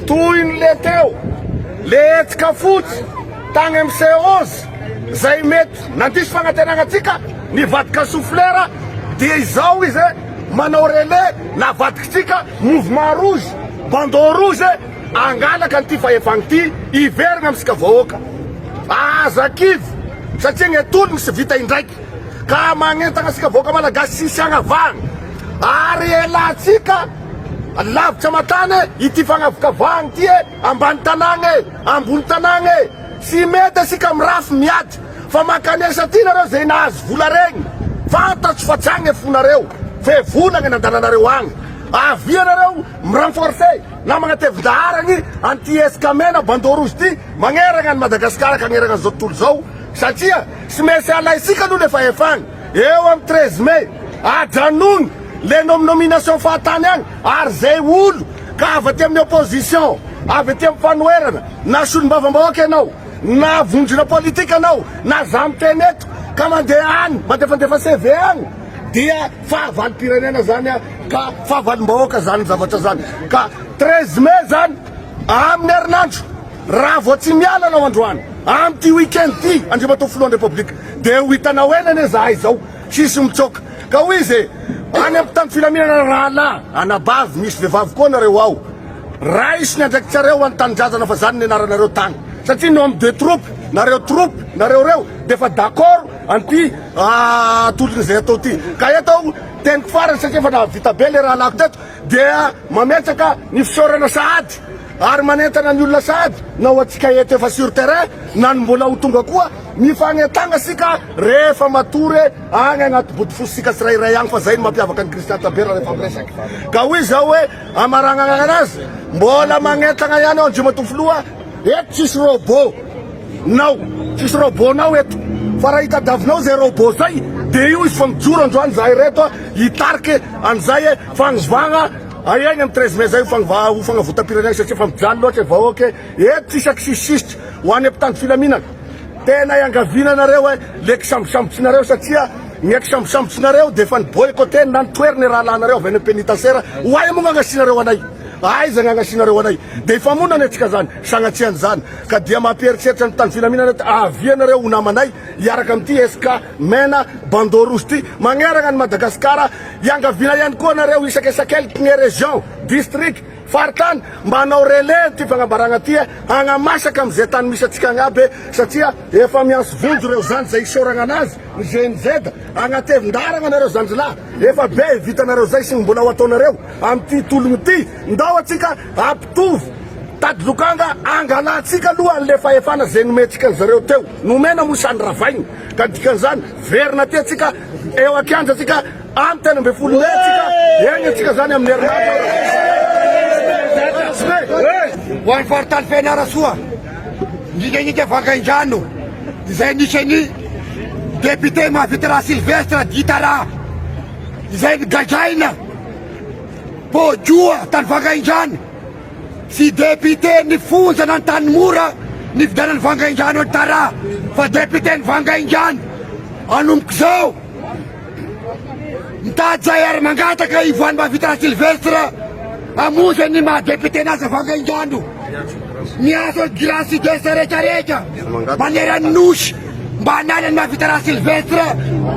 toy ny le teo le etsika fotsy tagny amy C11 zay mety nandisy fagnatenagnatsika nivadika soufflera dia izao izy manao relais navadikitsika mouvement rouge bandeau rouge angalaka an'ity faefagny ty iverigna amitsika vahoaka aza kivy satria gn'etologny sy vita indraiky ka magnentagna asika vahoaka malagasy sisy agnavagna ary elatsika lavitra amatany ity fagnavokavagny ty ambany tanagny ambony tanagny sy mety asika mirafy miady fa makanesa ty nareo zay nahazo vola regny fantatso fa tsagny fonareo fe volagny nandalanareo agny avianareo mirenforce na magnatevindaharagny anty eskamena bandeau rouge ty magneragna any Madagasikara ka agneragna zao tontolo zao satria sy maintsy alaisika aloha le faefagny eo amy 13 mai ajanogny le nomination fahatany agny ary zay olo ka avy aty amin'ny opposition avy aty amin'ny fanoerana na solom-bavambahoaka ianao na vondrona politika anao na za miteny eto ka mandeha any mandefandefa CV agny dia fahavali-pirenena zany ka fahavali-mbahoaka zany zavatra zany ka 13 mai zany amin'ny herinandro raha vao tsy miala anao androany amty weekend ty andriamatoa filohan'ny republika dia ho hitanao enany zahay zao sisy mitsoka ka ho izy any amy tany filaminana rahala anabavy misy vehivavy koa nareo ao raisiny andraikitsareo anytanindrazana fa zany nianaranareo tany satria no amy deux troupes nareo reo defa d'accord anty tolony zay atao ty ka eto teniko farany satria fa navita be le raha lako teto dia mametraka ny fisaorana sahady ary manentana ny olona sahady nao atsika eto efa sur terrain na ny mbola ho tonga koa mifagnetagna sika rehefa matory agny agnaty bodifositsika tsirairay agny fa zay ny mampiavaka ny Christian Taberna rehefa miresaky ka hoy zao hoe amaragnana anazy mbola magnetagna ihany ao andriamatoa filoha eto tsisy robot nao tsisy robot nao eto fa raha hitadavinao zay robot zay dia io izy fa mijoro androany zahay reto hitariky an'izay fagnivagna aegny amy 13 mai zay ho fagnavotam-pirenena satria fa mijaly loatra vahoaka eto tsisaky sisisitry ho any ampitany filaminana tena iangavinanareo leky sambosambotsinareo satria nyeky sambosambotsinareo dia fa ny boycoteny na nitoeriny raha lanareo avy any am-pénitentiaire hoay moa gn'agnasinareo anay aiza gn'agnasinareo anay dia ifamonana antsika zany sagnatsiany zany ka dia mampieritreritra ny tany filaminana avianareo ho namanay iaraka amity eska mena bandeau rouge ty magneragna ny Madagasikara iangavina ihany koa nareo isakesakeliky ny région district faritany manao relais ty fagnambaragna ty agnamasaka amizay tany misy atsika agnaby satria efa mianso vonjo reo zany zay isoragna anazy ny GNZ agnatevin-daragna nareo zandrilahy efa be vitanareo zay sy mbola ho ataonareo amty tologno ty ndao atsika ampitovy tady lokanga angalatsika aloha an'le fahefana zay nometsika an'zareo teo nomena mosany ravaigny ka dikan'izany verina ty atsika eo akiandra atsika amy 10 mai atsika egny atsika zany amin'ny herinandro ho an'ny faritany Fianarantsoa indrindraindrindra Vangaindrano izay nisan'ny député mahavita raha Sylvestre Ditara izay nigadraina Pôdioa tany Vangaindrano sy député nifonjana ny tany mora nividanany Vangaindrano ny Tara fa député ny Vangaindrano anomboka zao mitady zay ary mangataka ivoany mahavita raha Sylvestre amonjy ny maha-député nazy Vangaindrano miaso grâce desa rehetrarehetra manerany nosy mba hanalany mahavita raha Sylvestre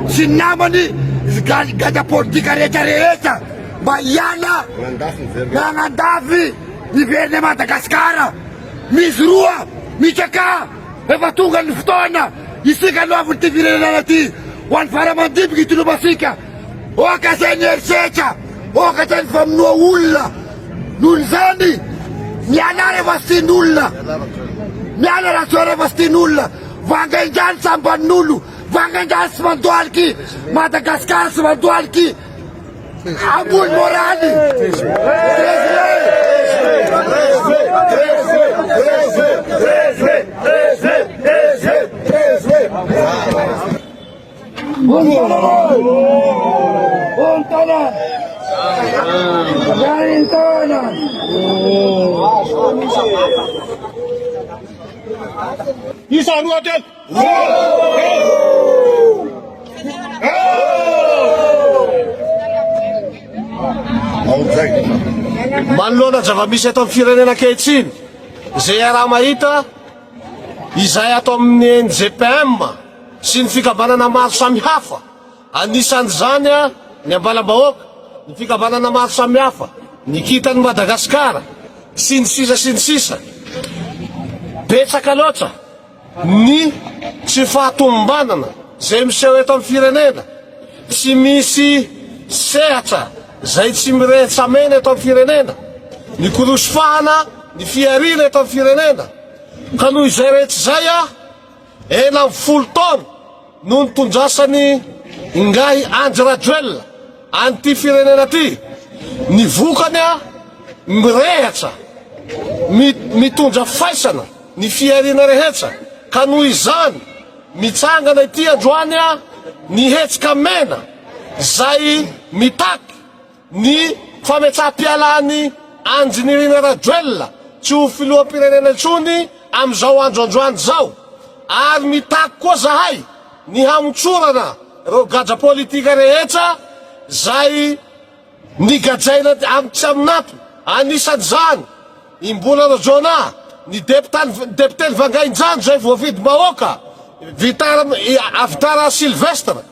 sy namany gada politika rehetrarehetra mba hiala nagnandafy niveriny Madagasikara misy roa mitraka efa tonga ny fotoana isika loaviny ty firenena ty ho an'ny faramandimbiky itolomasika oka zay ny herisetra oka zay ny famonoa olona nohony zany miala rehefa sy tian'olona miala raha soa rehefa sy tian'olona Vangaindrano samban'olo Vangaindrano sy mandoaliky Madagasikara sy mandoaliky ambony moraly Isa nuatel. All right. manoloana zava-misy ato amin'ny firenena ankehitriny zay raha mahita izay ato amin'ny NGPM sy ny fikambanana maro samihafa, anisan'izany ny ambalam-bahoaka, ny fikambanana maro samihafa, ny kitany Madagasikara sy ny sisa. Betsaka loatra ny tsy fahatombanana zay miseho eto amin'ny firenena, tsy misy sehatra zay tsy mirehetsamena eto amin'ny firenena, ny korosofahana, ny fiarina eto amin'ny firenena. Ka noho izay rehetra zay ela amin'ny 10 taona no nitondrasany Ngahy Andry Rajoelina an'ity firenena ty. Ny vokany mirehatra, mitondra faisana ny fiarina rehetra. Ka noho izany mitsangana ity androany ny hetsika mena zay mitaky ny fametsaha-pialany Andrinirina Rajoelina tsy ho filoham-pirenena intsony am'izao androandroany zao, ary mitaky koa zahay ny hamotsorana reo gadra politika rehetra zay nigadraina tsy aminato. Anisan'izany Imbola Rojona, ny deputeny Vangaindrano zay voavidy bahoaka, Avitara Silvestre,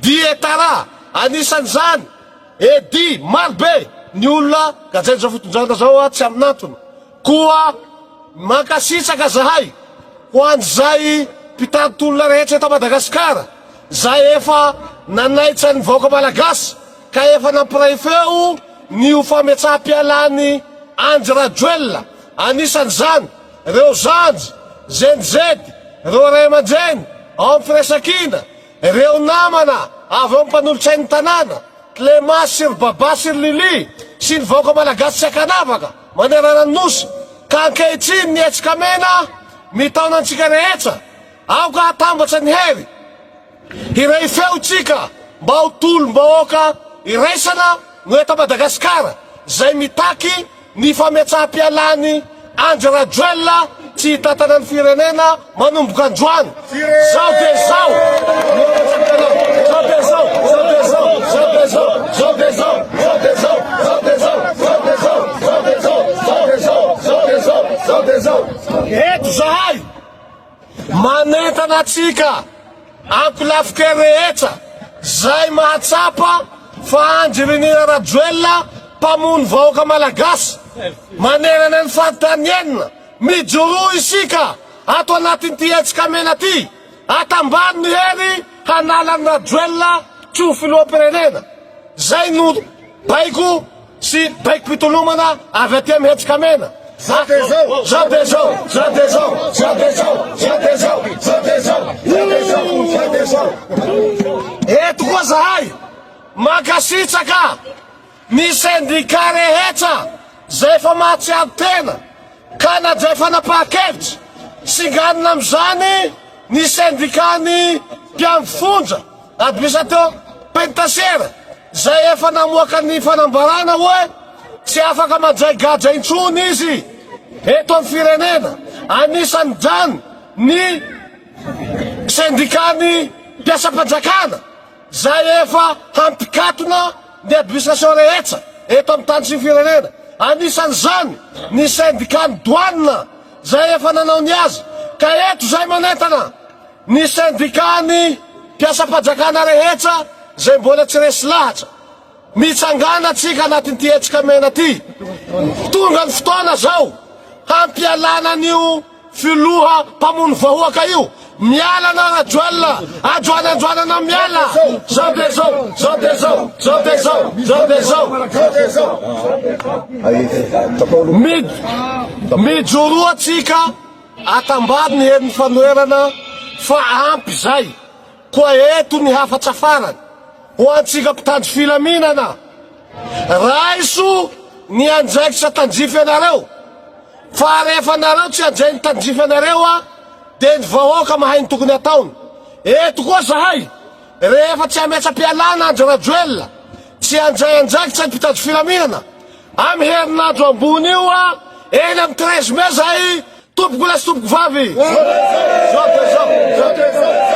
Dietara, anisan'izany Edy marobe ny olona gadraina zao fitondrana zao tsy aminatony. Koa mankasitraka zahay ho an'izay mpitandrotolona rehetra eto Madagasikara zay efa nanaitra ny vahoaka malagasy ka efa nampiray feo ny ho fametsaha-pialany Andry Rajoelina. Anisan'izany reo Zanjy, Zenjedy, reo Ray aman-dreny ao amin'ny firesakina, reo namana avy ao amin'ny mpanolotsain'ny tanàna, Clément Sirbaba Sirlili sy ny vahoaka malagasy tsy akanavaka manerana ny nosy. Ka ankehitriny ny hetsika mena mitaona antsika rehetra aoka hatambatra ny hery hiray feotsika mba ho tolom-bahoaka iraisana no eto Madagasikara zay mitaky ny fametsaha-pialany Andry Rajoelina tsy hitatana ny firenena manomboka androany. Zao de zao, zao de zao, zao de zao, zao de zao, zao de zao, zao de zao, zao de zao, zao de zao, zao de zao, zao de zao, zao de zao, zao de zao. Eto zahay manentana atsika ankolafikely rehetra zay mahatsapa fa Andrinirina Rajoelina mpamony vahoaka malagasy manerana ny fanontaniana. Mijoro isika ato anatin'ity hetsika mena ty, atambany ny hery hanala ny Rajoelina tsy ho filoham-pirenena. Zay no baiko sy baiko pitolomana avy aty amin'ny hetsika mena. Zao de zao, zao de zao, zao de zao, zao de zao, zao de zao, zao de zao, zao de zao. Eto koa zahay mankasitraka ny sendika rehetra zay efa mahatsiaro tena ka nadray fanapahan-kevitsy singanina am'izany ny sendikany mpiamifondra administrateur pénitentiaire zay efa namoaka ny fanambarana hoe tsy afaka mandray gadra intsony izy eto amin'ny firenena. Anisan'izany ny sendikany mpiasam-panjakana zay efa hampikatona ny administration rehetra eto amin'ny tany sy ny firenena. Anisan'izany ny sendikany douane zay efa nanao ny azy. Ka eto zay manentana ny sendikany mpiasam-panjakana rehetra zay mbola tsy resy lahatra mitsangana atsika anatin'ity hetsika mena ty. Tonga ny fotoana zao hampialana an'io filoha mpamony vahoaka io. Miala na Rajoelina, androanandroanana miala. Zao de zao, zao de zao, zao de zao, zao de zao. Mijoro atsika atambady ny herin'ny fanoerana fa ampy zay koa eto ny hafatra farany ho antsika mpitandro filaminana. Raiso ny andraikitra tandrify anareo fa rehefa anareo tsy andray ny tandrify anareo de ny vahoaka mahay ny tokony ataony. Eto koa zahay rehefa tsy ametsa-pialana Andry Rajoelina tsy andray andraikitra ny mpitandro filaminana amy herinandro ambony io eny amy 13 Mai zay tompoko lasy tompoko vavy. Zao de zao, zao de zao.